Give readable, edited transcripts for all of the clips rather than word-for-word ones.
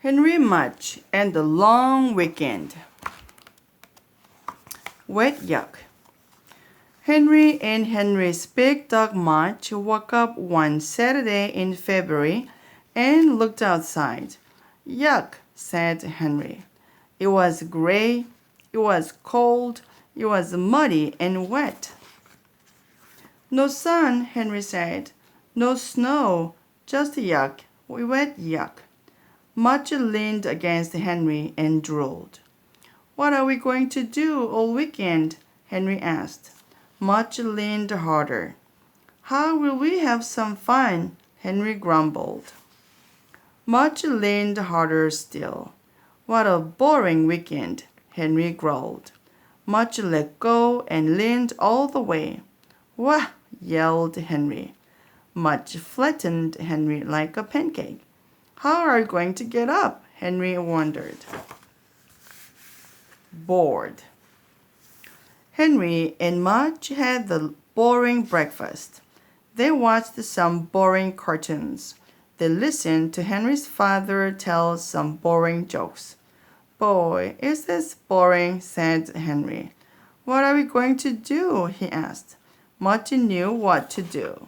Henry Mudge and the Long Weekend. Wet Yuck. Henry and Henry's big dog Mudge woke up one Saturday in February and looked outside. Yuck, said Henry. It was gray, it was cold, it was muddy and wet. No sun, Henry said. No snow, just yuck, wet yuck. Mudge leaned against Henry and drooled. What are we going to do all weekend? Henry asked. Mudge leaned harder. How will we have some fun? Henry grumbled. Mudge leaned harder still. What a boring weekend, Henry growled. Mudge let go and leaned all the way. Wah! Yelled Henry. Mudge flattened Henry like a pancake. How are you going to get up? Henry wondered. Bored. Henry and Mudge had the boring breakfast. They watched some boring cartoons. They listened to Henry's father tell some boring jokes. Boy, is this boring, said Henry. What are we going to do? He asked. Mudge knew what to do.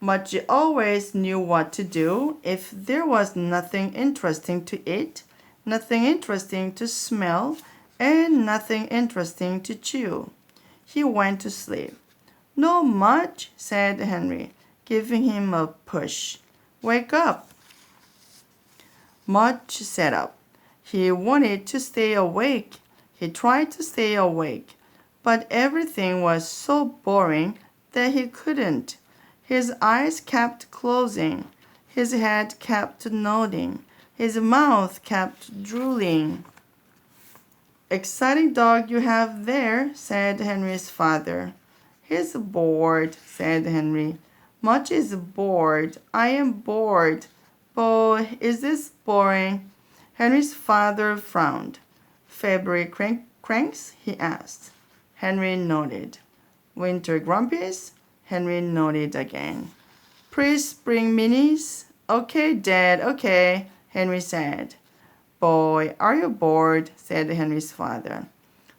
Mudge always knew what to do if there was nothing interesting to eat, nothing interesting to smell, and nothing interesting to chew. He went to sleep. No, Mudge, said Henry, giving him a push. Wake up. Mudge sat up. He wanted to stay awake. He tried to stay awake, but everything was so boring that he couldn't. His eyes kept closing. His head kept nodding. His mouth kept drooling. Exciting dog you have there, said Henry's father. He's bored, said Henry. Mudge is bored. I am bored. Boy, is this boring? Henry's father frowned. February cranks? He asked. Henry nodded. Winter grumpies? Henry nodded again. Pre-spring minis? Okay, Dad, okay, Henry said. Boy, are you bored? Said Henry's father.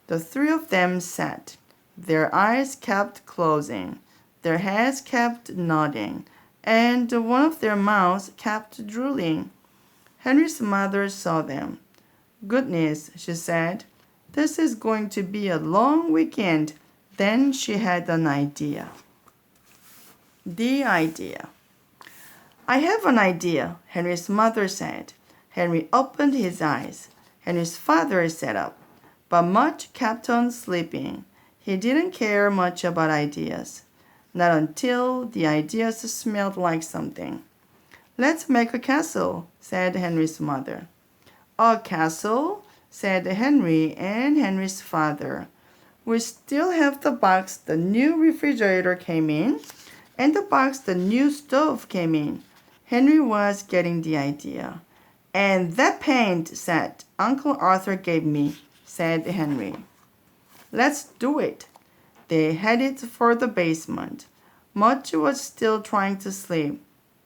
The three of them sat. Their eyes kept closing. Their heads kept nodding. And one of their mouths kept drooling. Henry's mother saw them. Goodness, she said. This is going to be a long weekend. Then she had an idea. The idea. I have an idea, Henry's mother said. Henry opened his eyes. Henry's father sat up. But Mudge kept on sleeping. He didn't care much about ideas. Not until the ideas smelled like something. Let's make a castle, said Henry's mother. A castle? Said Henry and Henry's father. We still have the box the new refrigerator came in, and the box the new stove came in. Henry was getting the idea. And that paint set Uncle Arthur gave me, said Henry. Let's do it. They headed for the basement. Mudge was still trying to sleep,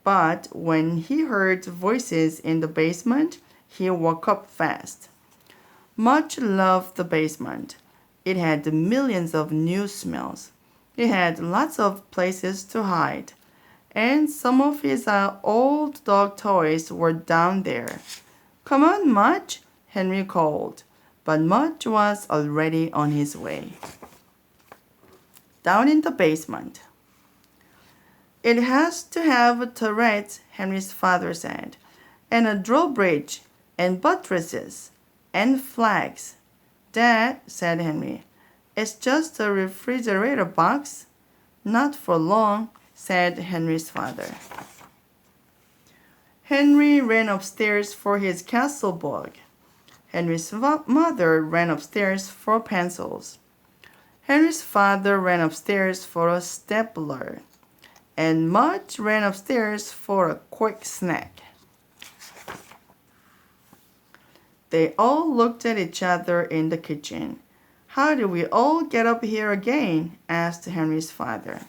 but when he heard voices in the basement, he woke up fast. Mudge loved the basement. It had millions of new smells. It had lots of places to hide. And some of his old dog toys were down there. Come on, Mudge, Henry called. But Mudge was already on his way. Down in the basement. It has to have turrets, Henry's father said, and a drawbridge, and buttresses, and flags. Dad, said Henry, it's just a refrigerator box. Not for long, said Henry's father. Henry ran upstairs for his castle book. Henry's mother ran upstairs for pencils. Henry's father ran upstairs for a stapler. And Mudge ran upstairs for a quick snack. They all looked at each other in the kitchen. How did we all get up here again? Asked Henry's father.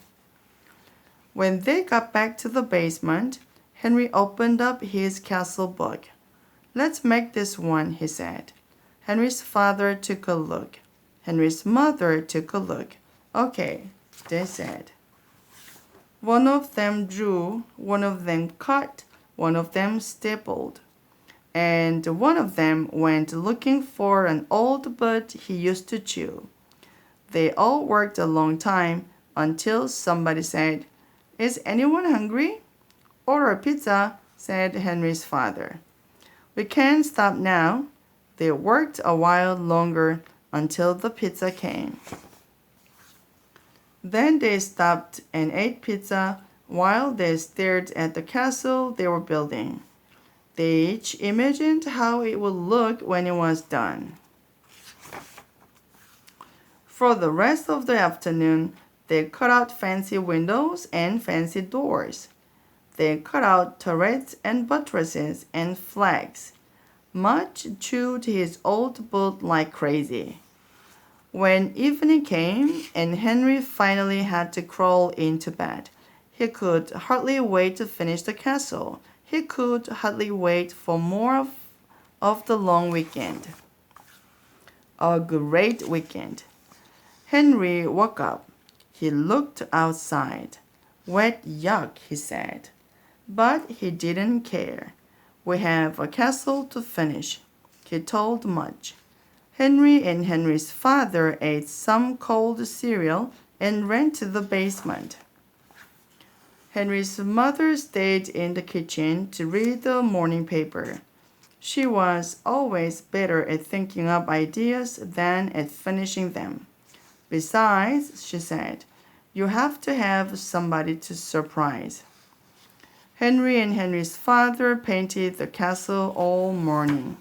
When they got back to the basement, Henry opened up his castle book. Let's make this one, he said. Henry's father took a look. Henry's mother took a look. Okay, they said. One of them drew, one of them cut, one of them stapled, and one of them went looking for an old bud he used to chew. They all worked a long time until somebody said, "Is anyone hungry?" "Order a pizza," said Henry's father. "We can't stop now." They worked a while longer until the pizza came. Then they stopped and ate pizza while they stared at the castle they were building. They each imagined how it would look when it was done. For the rest of the afternoon, they cut out fancy windows and fancy doors. They cut out turrets and buttresses and flags. Mudge chewed his old boot like crazy. When evening came and Henry finally had to crawl into bed, he could hardly wait to finish the castle. He could hardly wait for more of the long weekend. A great weekend. Henry woke up. He looked outside. "Wet yuck," he said. But he didn't care. "We have a castle to finish," he told Mudge. Henry and Henry's father ate some cold cereal and ran to the basement. Henry's mother stayed in the kitchen to read the morning paper. She was always better at thinking up ideas than at finishing them. "Besides," she said, "you have to have somebody to surprise." Henry and Henry's father painted the castle all morning.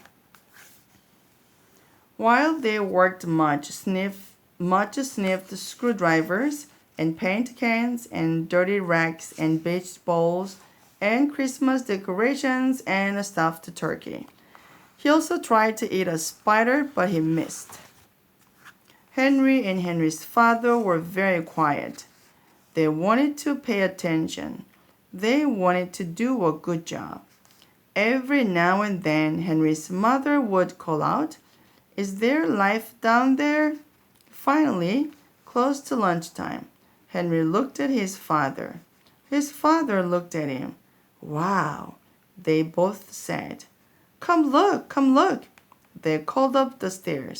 While they worked, Mudge sniffed screwdrivers and paint cans and dirty racks and beach bowls and Christmas decorations and a stuffed turkey. He also tried to eat a spider, but he missed. Henry and Henry's father were very quiet. They wanted to pay attention. They wanted to do a good job. Every now and then, Henry's mother would call out, "Is there life down there?" Finally, close to lunchtime, Henry looked at his father. His father looked at him. "Wow," they both said. Come look, come look." They called up the stairs.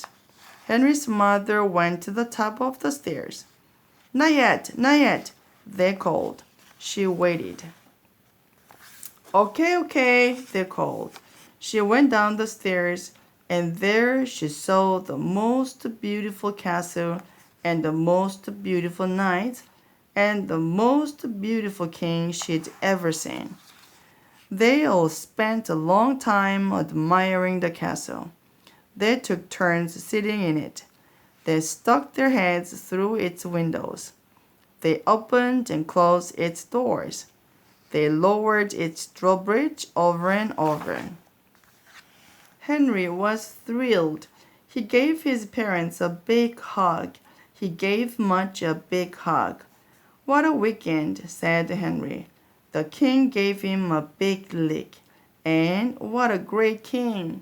Henry's mother went to the top of the stairs. "Not yet, not yet," they called. She waited. Okay, they called. She went down the stairs, and there she saw the most beautiful castle and the most beautiful knight and the most beautiful king she'd ever seen. They all spent a long time admiring the castle. They took turns sitting in it. They stuck their heads through its windows. They opened and closed its doors. They lowered its drawbridge over and over. Henry was thrilled. He gave his parents a big hug. He gave Mudge a big hug. "What a weekend," said Henry. The king gave him a big lick. "And what a great king."